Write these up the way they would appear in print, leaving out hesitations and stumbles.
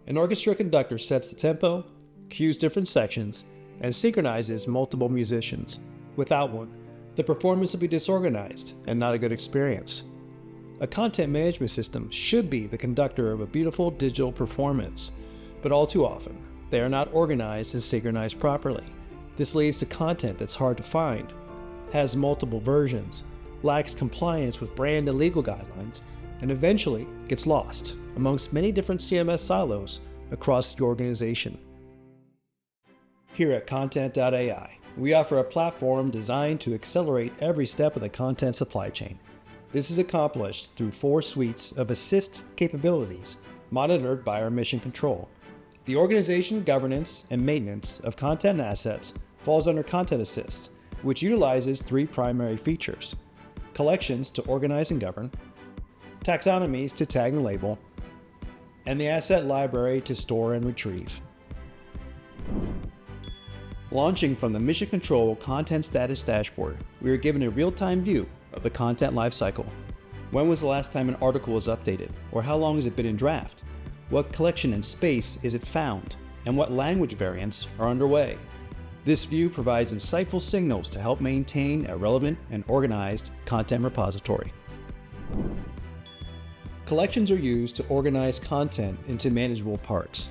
An orchestra conductor sets the tempo, cues different sections, and synchronizes multiple musicians. Without one, the performance will be disorganized and not a good experience. A content management system should be the conductor of a beautiful digital performance, but all too often, they are not organized and synchronized properly. This leads to content that's hard to find, has multiple versions, lacks compliance with brand and legal guidelines, and eventually gets lost amongst many different CMS silos across the organization. Here at Kontent.ai, we offer a platform designed to accelerate every step of the content supply chain. This is accomplished through 4 suites of assist capabilities monitored by our mission control. The organization, governance, and maintenance of content assets falls under Content Assist, which utilizes 3 primary features: collections to organize and govern, taxonomies to tag and label, and the asset library to store and retrieve. Launching from the Mission Control Content Status Dashboard, we are given a real-time view of the content lifecycle. When was the last time an article was updated, or how long has it been in draft? What collection and space is it found, and what language variants are underway? This view provides insightful signals to help maintain a relevant and organized content repository. Collections are used to organize content into manageable parts.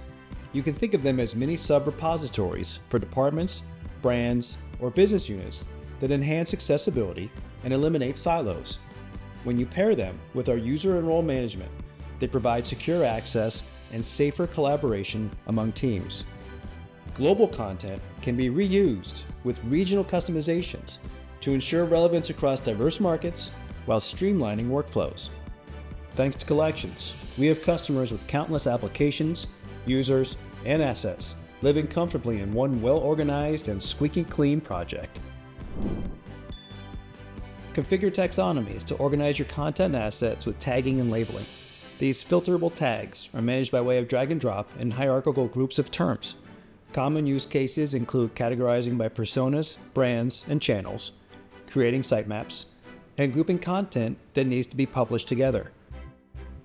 You can think of them as mini sub-repositories for departments, brands, or business units that enhance accessibility and eliminate silos. When you pair them with our user and role management, they provide secure access and safer collaboration among teams. Global content can be reused with regional customizations to ensure relevance across diverse markets while streamlining workflows. Thanks to collections, we have customers with countless applications, users, and assets living comfortably in one well-organized and squeaky clean project. Configure taxonomies to organize your content assets with tagging and labeling. These filterable tags are managed by way of drag and drop in hierarchical groups of terms. Common use cases include categorizing by personas, brands, and channels, creating sitemaps, and grouping content that needs to be published together.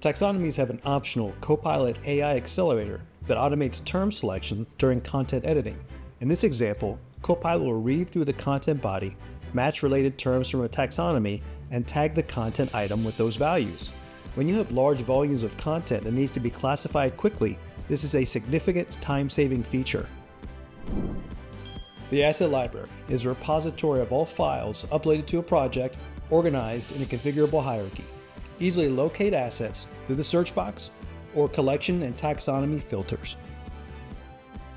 Taxonomies have an optional Copilot AI accelerator that automates term selection during content editing. In this example, Copilot will read through the content body, match related terms from a taxonomy, and tag the content item with those values. When you have large volumes of content that needs to be classified quickly, this is a significant time-saving feature. The Asset Library is a repository of all files uploaded to a project, organized in a configurable hierarchy. Easily locate assets through the search box or collection and taxonomy filters.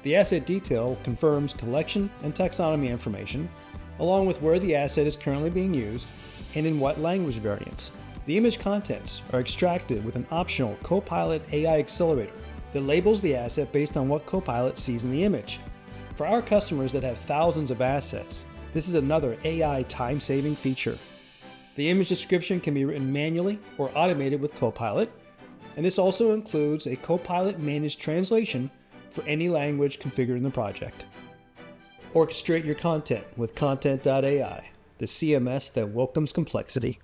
The asset detail confirms collection and taxonomy information, along with where the asset is currently being used and in what language variants. The image contents are extracted with an optional Copilot AI accelerator that labels the asset based on what Copilot sees in the image. For our customers that have thousands of assets, this is another AI time-saving feature. The image description can be written manually or automated with Copilot, and this also includes a Copilot managed translation for any language configured in the project. Orchestrate your content with Kontent.ai, the CMS that welcomes complexity.